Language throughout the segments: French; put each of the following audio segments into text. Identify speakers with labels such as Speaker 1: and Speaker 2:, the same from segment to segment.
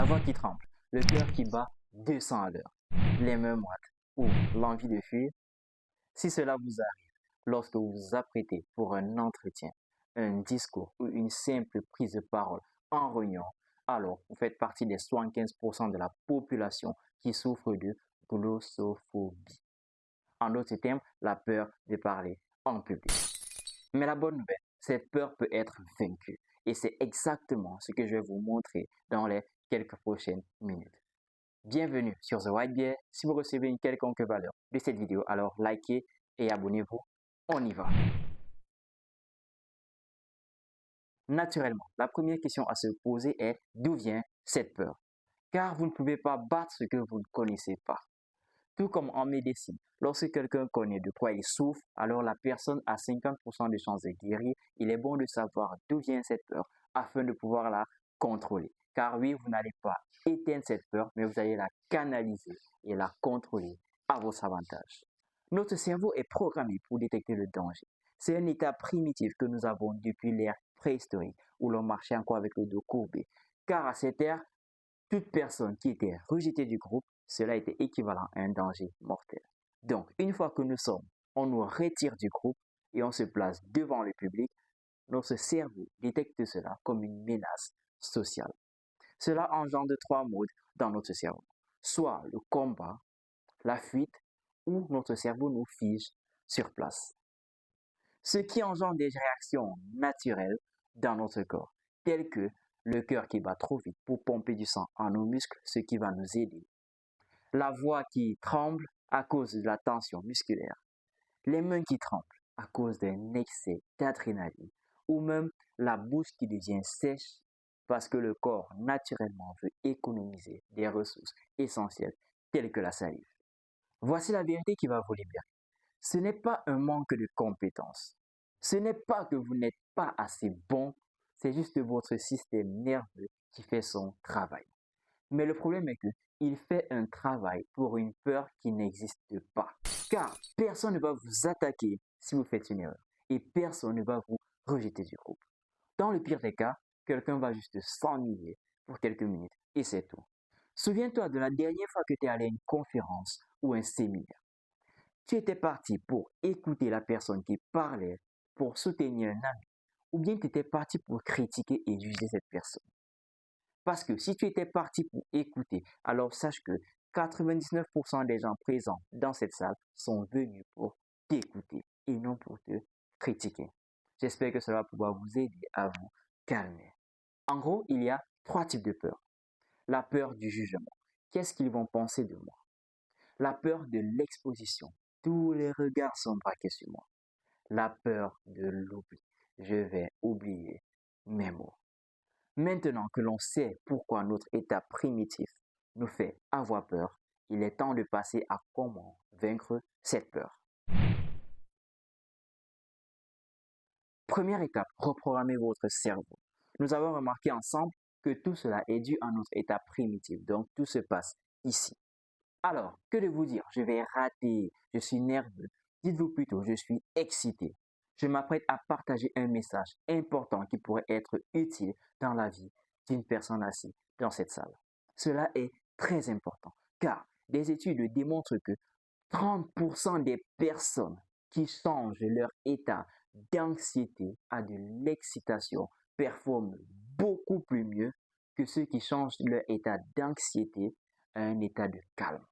Speaker 1: la voix qui tremble, le cœur qui bat 200 à l'heure, les mains moites ou l'envie de fuir. Si cela vous arrive lorsque vous vous apprêtez pour un entretien, un discours ou une simple prise de parole en réunion, alors vous faites partie des 75% de la population qui souffre de glossophobie. En d'autres termes, la peur de parler en public. Mais la bonne nouvelle, cette peur peut être vaincue. Et c'est exactement ce que je vais vous montrer dans les quelques prochaines minutes. Bienvenue sur The White Bear. Si vous recevez une quelconque valeur de cette vidéo, alors likez et abonnez-vous. On y va. Naturellement, la première question à se poser est d'où vient cette peur? Car vous ne pouvez pas battre ce que vous ne connaissez pas. Tout comme en médecine, lorsque quelqu'un connaît de quoi il souffre, alors la personne a 50% de chances de guérir. Il est bon de savoir d'où vient cette peur afin de pouvoir la contrôler. Car oui, vous n'allez pas éteindre cette peur, mais vous allez la canaliser et la contrôler à votre avantage. Notre cerveau est programmé pour détecter le danger. C'est un état primitif que nous avons depuis l'ère préhistorique où l'on marchait encore avec le dos courbé. Car à cette ère, toute personne qui était rejetée du groupe, cela était équivalent à un danger mortel. Donc, une fois que on nous retire du groupe et on se place devant le public, notre cerveau détecte cela comme une menace sociale. Cela engendre trois modes dans notre cerveau. Soit le combat, la fuite, ou notre cerveau nous fige sur place. Ce qui engendre des réactions naturelles dans notre corps, telles que le cœur qui bat trop vite pour pomper du sang à nos muscles, ce qui va nous aider. La voix qui tremble à cause de la tension musculaire. Les mains qui tremblent à cause d'un excès d'adrénaline. Ou même la bouche qui devient sèche parce que le corps naturellement veut économiser des ressources essentielles telles que la salive. Voici la vérité qui va vous libérer. Ce n'est pas un manque de compétences. Ce n'est pas que vous n'êtes pas assez bon, c'est juste votre système nerveux qui fait son travail. Mais le problème est qu'il fait un travail pour une peur qui n'existe pas. Car personne ne va vous attaquer si vous faites une erreur. Et personne ne va vous rejeter du groupe. Dans le pire des cas, quelqu'un va juste s'ennuyer pour quelques minutes et c'est tout. Souviens-toi de la dernière fois que tu es allé à une conférence ou un séminaire. Tu étais parti pour écouter la personne qui parlait, pour soutenir un ami, ou bien tu étais parti pour critiquer et juger cette personne. Parce que si tu étais parti pour écouter, alors sache que 99% des gens présents dans cette salle sont venus pour t'écouter et non pour te critiquer. J'espère que cela va pouvoir vous aider à vous calmer. En gros, il y a trois types de peur. La peur du jugement. Qu'est-ce qu'ils vont penser de moi? La peur de l'exposition. Tous les regards sont braqués sur moi. La peur de l'oubli. Je vais oublier mes mots. Maintenant que l'on sait pourquoi notre état primitif nous fait avoir peur, il est temps de passer à comment vaincre cette peur. Première étape, reprogrammer votre cerveau. Nous avons remarqué ensemble que tout cela est dû à notre état primitif, donc tout se passe ici. Alors, que de vous dire, je vais rater, je suis nerveux. Dites-vous plutôt, je suis excité. Je m'apprête à partager un message important qui pourrait être utile dans la vie d'une personne assise dans cette salle. Cela est très important car des études démontrent que 30% des personnes qui changent leur état d'anxiété à de l'excitation performent beaucoup plus mieux que ceux qui changent leur état d'anxiété à un état de calme.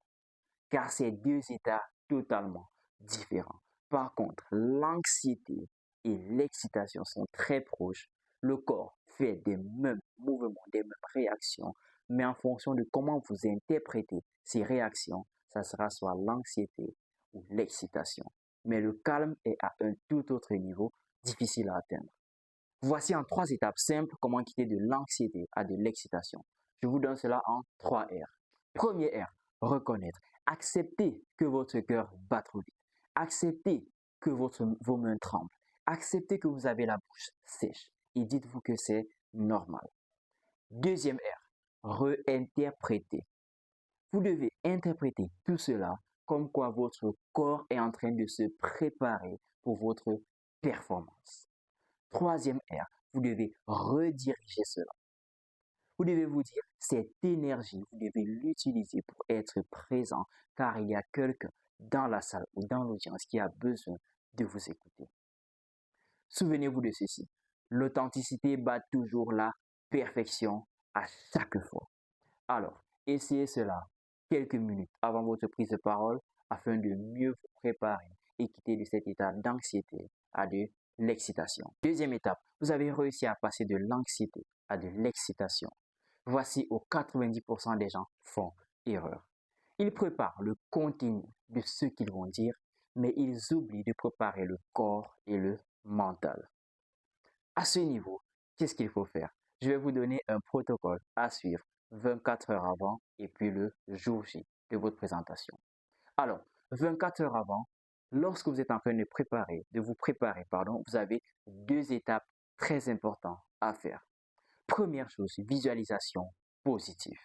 Speaker 1: Car c'est deux états totalement différents. Par contre, l'anxiété et l'excitation sont très proches. Le corps fait des mêmes mouvements, des mêmes réactions, mais en fonction de comment vous interprétez ces réactions, ça sera soit l'anxiété ou l'excitation. Mais le calme est à un tout autre niveau, difficile à atteindre. Voici en 3 étapes simples comment quitter de l'anxiété à de l'excitation. Je vous donne cela en 3 R. Premier R, reconnaître. Acceptez que votre cœur bat trop vite. Acceptez que vos mains tremblent. Acceptez que vous avez la bouche sèche et dites-vous que c'est normal. Deuxième R, réinterpréter. Vous devez interpréter tout cela comme quoi votre corps est en train de se préparer pour votre performance. Troisième R, vous devez rediriger cela. Vous devez vous dire, cette énergie, vous devez l'utiliser pour être présent, car il y a quelqu'un dans la salle ou dans l'audience qui a besoin de vous écouter. Souvenez-vous de ceci, l'authenticité bat toujours la perfection à chaque fois. Alors, essayez cela quelques minutes avant votre prise de parole afin de mieux vous préparer et quitter de cet état d'anxiété à de l'excitation. Deuxième étape, vous avez réussi à passer de l'anxiété à de l'excitation. Voici où 90% des gens font erreur. Ils préparent le contenu de ce qu'ils vont dire, mais ils oublient de préparer le corps et le mental. À ce niveau, qu'est-ce qu'il faut faire? Je vais vous donner un protocole à suivre 24 heures avant et puis le jour J de votre présentation. Alors, 24 heures avant, lorsque vous êtes en train de vous préparer, vous avez deux étapes très importantes à faire. Première chose, visualisation positive.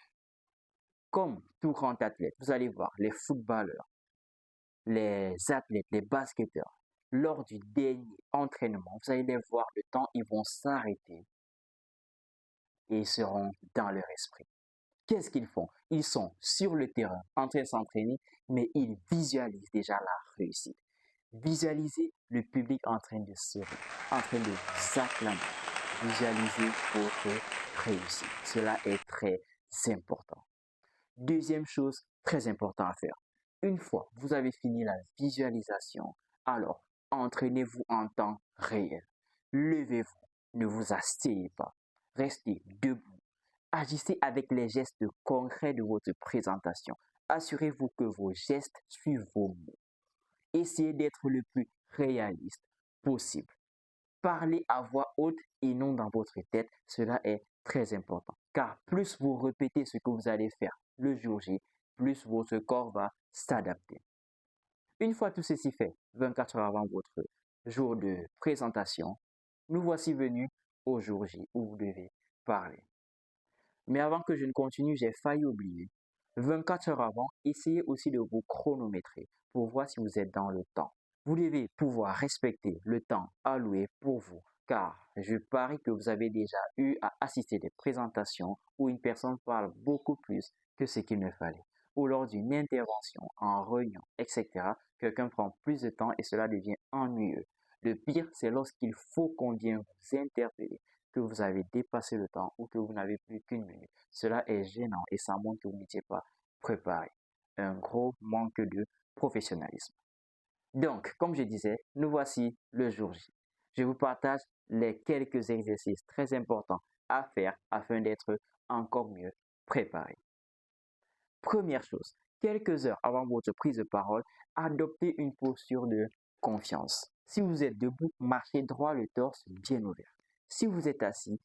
Speaker 1: Comme tout grand athlète, vous allez voir les footballeurs, les athlètes, les basketteurs, lors du dernier entraînement, vous allez les voir, le temps, ils vont s'arrêter et ils seront dans leur esprit. Qu'est-ce qu'ils font? Ils sont sur le terrain en train de s'entraîner, mais ils visualisent déjà la réussite. Visualisez le public en train de sourire, en train de vous acclamer. Visualisez votre réussite. Cela est très important. Deuxième chose très importante à faire. Une fois vous avez fini la visualisation, alors entraînez-vous en temps réel. Levez-vous, ne vous asseyez pas. Restez debout. Agissez avec les gestes concrets de votre présentation. Assurez-vous que vos gestes suivent vos mots. Essayez d'être le plus réaliste possible. Parlez à voix haute et non dans votre tête. Cela est très important. Car plus vous répétez ce que vous allez faire le jour J, plus votre corps va s'adapter. Une fois tout ceci fait, 24 heures avant votre jour de présentation, nous voici venus au jour J où vous devez parler. Mais avant que je ne continue, j'ai failli oublier. 24 heures avant, essayez aussi de vous chronométrer pour voir si vous êtes dans le temps. Vous devez pouvoir respecter le temps alloué pour vous, car je parie que vous avez déjà eu à assister à des présentations où une personne parle beaucoup plus que ce qu'il ne fallait. Ou lors d'une intervention, en réunion, etc., quelqu'un prend plus de temps et cela devient ennuyeux. Le pire, c'est lorsqu'il faut qu'on vienne vous interpeller, que vous avez dépassé le temps ou que vous n'avez plus qu'une minute. Cela est gênant et ça montre que vous n'étiez pas préparé. Un gros manque de professionnalisme. Donc, comme je disais, nous voici le jour J. Je vous partage les quelques exercices très importants à faire afin d'être encore mieux préparé. Première chose, quelques heures avant votre prise de parole, adoptez une posture de confiance. Si vous êtes debout, marchez droit le torse bien ouvert. Si vous êtes assis,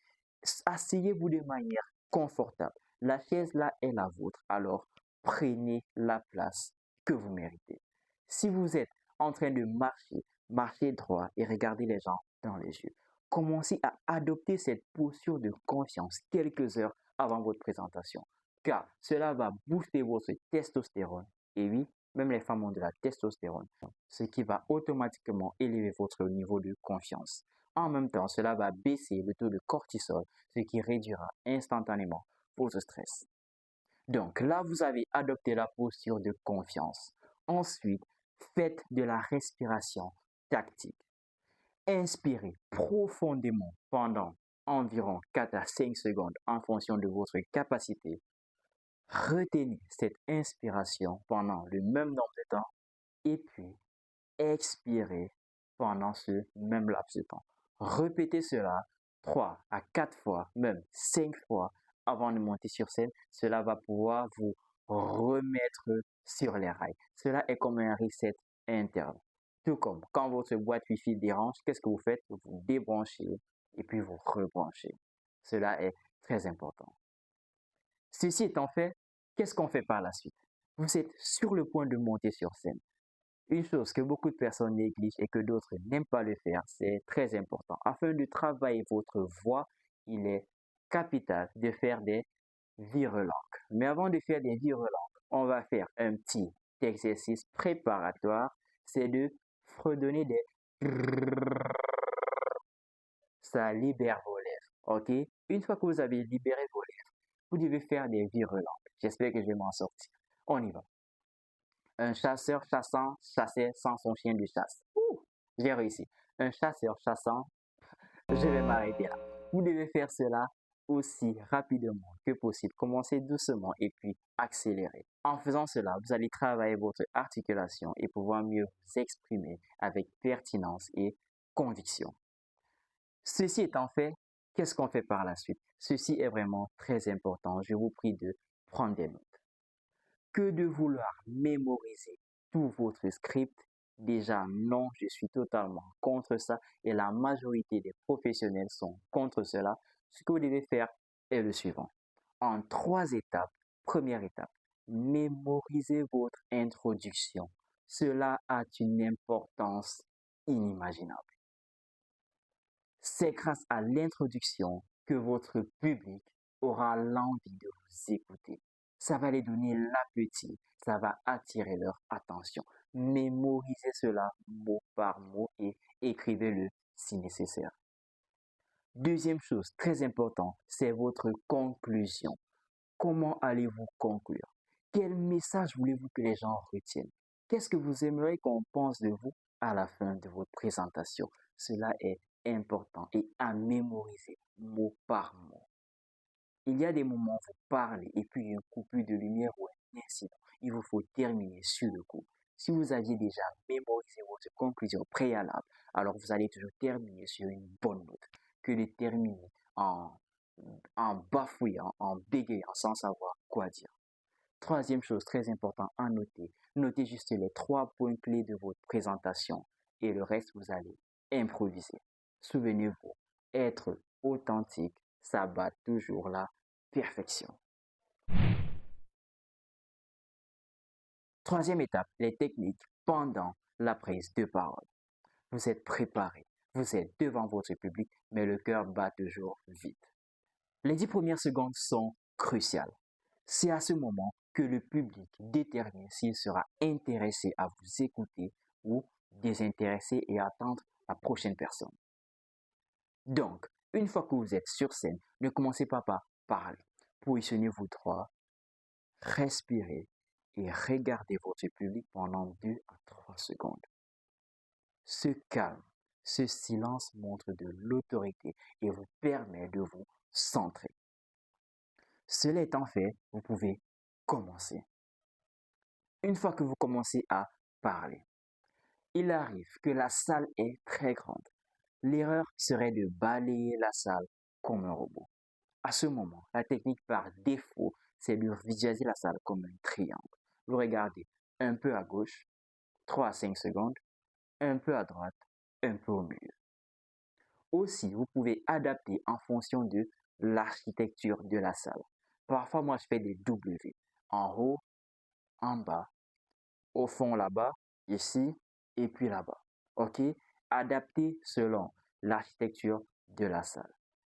Speaker 1: asseyez-vous de manière confortable. La chaise là est la vôtre, alors prenez la place que vous méritez. Si vous êtes en train de marcher, marchez droit et regardez les gens dans les yeux. Commencez à adopter cette posture de confiance quelques heures avant votre présentation, car cela va booster votre testostérone. Et oui, même les femmes ont de la testostérone, ce qui va automatiquement élever votre niveau de confiance. En même temps, cela va baisser le taux de cortisol, ce qui réduira instantanément votre stress. Donc là, vous avez adopté la posture de confiance. Ensuite, faites de la respiration tactique. Inspirez profondément pendant environ 4 à 5 secondes en fonction de votre capacité. Retenez cette inspiration pendant le même nombre de temps et puis expirez pendant ce même laps de temps. Répétez cela 3 à 4 fois, même 5 fois avant de monter sur scène. Cela va pouvoir vous remettre sur les rails. Cela est comme un reset interne. Tout comme quand votre boîte Wi-Fi dérange, qu'est-ce que vous faites? Vous débranchez et puis vous rebranchez. Cela est très important. Ceci étant fait, qu'est-ce qu'on fait par la suite? Vous êtes sur le point de monter sur scène. Une chose que beaucoup de personnes négligent et que d'autres n'aiment pas le faire, c'est très important. Afin de travailler votre voix, il est capital de faire des virelangues. Mais avant de faire des virelangues, on va faire un petit exercice préparatoire, c'est de fredonner des ça libère vos lèvres, ok? Une fois que vous avez libéré vos lèvres, Vous devez faire des virelangues. J'espère que je vais m'en sortir. On y va. Un chasseur chassant chassait sans son chien de chasse. Ouh, j'ai réussi. Un chasseur chassant, je vais m'arrêter là. Vous devez faire cela aussi rapidement que possible. Commencez doucement et puis accélérez. En faisant cela, vous allez travailler votre articulation et pouvoir mieux vous exprimer avec pertinence et conviction. Ceci étant fait, qu'est-ce qu'on fait par la suite? Ceci est vraiment très important. Je vous prie de prendre des notes. Que de vouloir mémoriser tout votre script, déjà non, je suis totalement contre ça et la majorité des professionnels sont contre cela. Ce que vous devez faire est le suivant. En 3 étapes, première étape, mémorisez votre introduction. Cela a une importance inimaginable. C'est grâce à l'introduction que votre public aura l'envie de vous écouter. Ça va les donner l'appétit, ça va attirer leur attention. Mémorisez cela mot par mot et écrivez-le si nécessaire. Deuxième chose très importante, c'est votre conclusion. Comment allez-vous conclure? Quel message voulez-vous que les gens retiennent? Qu'est-ce que vous aimeriez qu'on pense de vous à la fin de votre présentation? Cela est important et à mémoriser mot par mot. Il y a des moments où vous parlez et puis une coupure de lumière ou un incident. Il vous faut terminer sur le coup. Si vous aviez déjà mémorisé votre conclusion préalable, alors vous allez toujours terminer sur une bonne note que de terminer en bafouillant, en bégayant sans savoir quoi dire. Troisième chose très importante à noter, notez juste les 3 points clés de votre présentation et le reste vous allez improviser. Souvenez-vous, être authentique, ça bat toujours la perfection. Troisième étape, les techniques pendant la prise de parole. Vous êtes préparé, vous êtes devant votre public, mais le cœur bat toujours vite. Les 10 premières secondes sont cruciales. C'est à ce moment que le public détermine s'il sera intéressé à vous écouter ou désintéressé et attendre la prochaine personne. Donc, une fois que vous êtes sur scène, ne commencez pas par parler. Positionnez-vous droit, respirez et regardez votre public pendant 2 à 3 secondes. Ce calme, ce silence montre de l'autorité et vous permet de vous centrer. Cela étant fait, vous pouvez commencer. Une fois que vous commencez à parler, il arrive que la salle est très grande. L'erreur serait de balayer la salle comme un robot. À ce moment, la technique par défaut, c'est de visualiser la salle comme un triangle. Vous regardez un peu à gauche, 3 à 5 secondes, un peu à droite, un peu au milieu. Aussi, vous pouvez adapter en fonction de l'architecture de la salle. Parfois, moi, je fais des W. En haut, en bas, au fond là-bas, ici, et puis là-bas. OK? Adaptez selon l'architecture de la salle.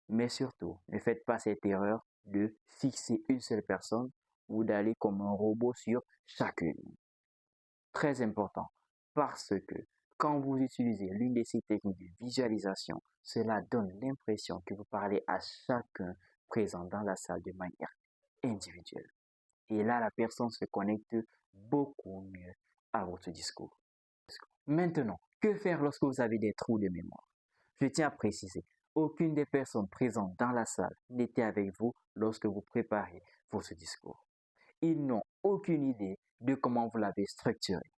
Speaker 1: Mais surtout, ne faites pas cette erreur de fixer une seule personne ou d'aller comme un robot sur chacune. Très important, parce que quand vous utilisez l'une de ces techniques de visualisation, cela donne l'impression que vous parlez à chacun présent dans la salle de manière individuelle. Et là, la personne se connecte beaucoup mieux à votre discours. Maintenant, que faire lorsque vous avez des trous de mémoire? Je tiens à préciser, aucune des personnes présentes dans la salle n'était avec vous lorsque vous préparez votre discours. Ils n'ont aucune idée de comment vous l'avez structuré.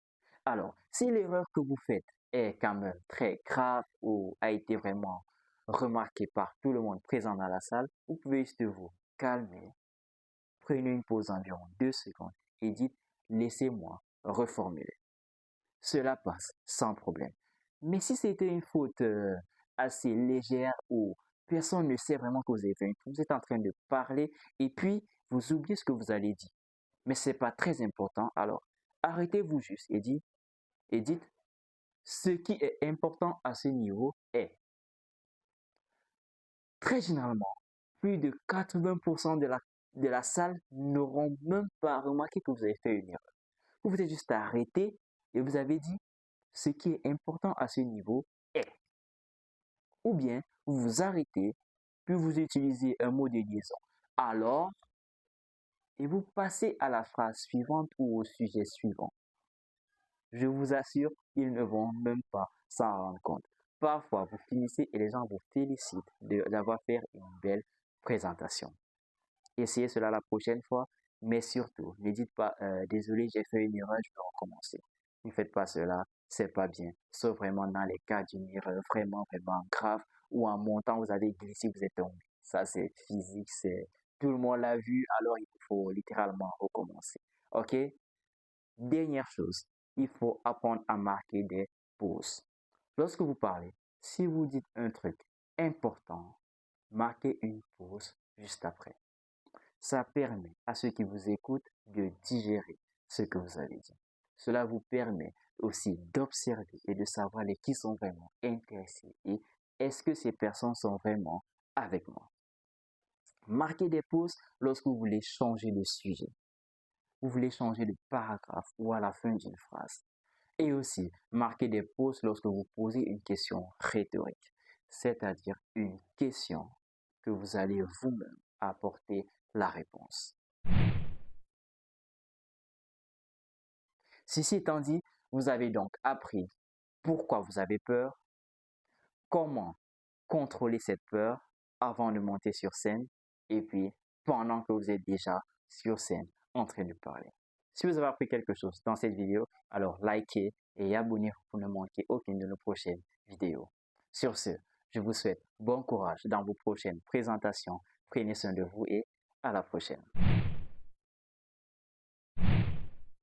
Speaker 1: Alors, si l'erreur que vous faites est quand même très grave ou a été vraiment remarquée par tout le monde présent dans la salle, vous pouvez juste vous calmer, prenez une pause d'environ 2 secondes et dites « laissez-moi reformuler ». Cela passe sans problème. Mais si c'était une faute assez légère ou personne ne sait vraiment que vous avez fait une faute, vous êtes en train de parler et puis vous oubliez ce que vous allez dire. Mais ce n'est pas très important, alors arrêtez-vous juste et dites ce qui est important à ce niveau est. Très généralement, plus de 80% de la salle n'auront même pas remarqué que vous avez fait une erreur. Vous vous êtes juste arrêté et vous avez dit ce qui est important à ce niveau est. Ou bien, vous vous arrêtez, puis vous utilisez un mot de liaison. Alors, et vous passez à la phrase suivante ou au sujet suivant. Je vous assure, ils ne vont même pas s'en rendre compte. Parfois, vous finissez et les gens vous félicitent d'avoir fait une belle présentation. Essayez cela la prochaine fois, mais surtout, ne dites pas désolé, j'ai fait une erreur, je vais recommencer. Ne faites pas cela, c'est pas bien. Sauf vraiment dans les cas d'une erreur vraiment grave ou en montant, vous avez glissé, vous êtes tombé. Ça, c'est physique, c'est tout le monde l'a vu, alors il faut littéralement recommencer. Ok? Dernière chose, il faut apprendre à marquer des pauses. Lorsque vous parlez, si vous dites un truc important, marquez une pause juste après. Ça permet à ceux qui vous écoutent de digérer ce que vous avez dit. Cela vous permet aussi d'observer et de savoir les qui sont vraiment intéressés et est-ce que ces personnes sont vraiment avec moi. Marquez des pauses lorsque vous voulez changer de sujet, vous voulez changer de paragraphe ou à la fin d'une phrase. Et aussi, marquez des pauses lorsque vous posez une question rhétorique, c'est-à-dire une question que vous allez vous-même apporter la réponse. Ceci étant dit, vous avez donc appris pourquoi vous avez peur, comment contrôler cette peur avant de monter sur scène et puis pendant que vous êtes déjà sur scène en train de parler. Si vous avez appris quelque chose dans cette vidéo, alors likez et abonnez-vous pour ne manquer aucune de nos prochaines vidéos. Sur ce, je vous souhaite bon courage dans vos prochaines présentations. Prenez soin de vous et à la prochaine.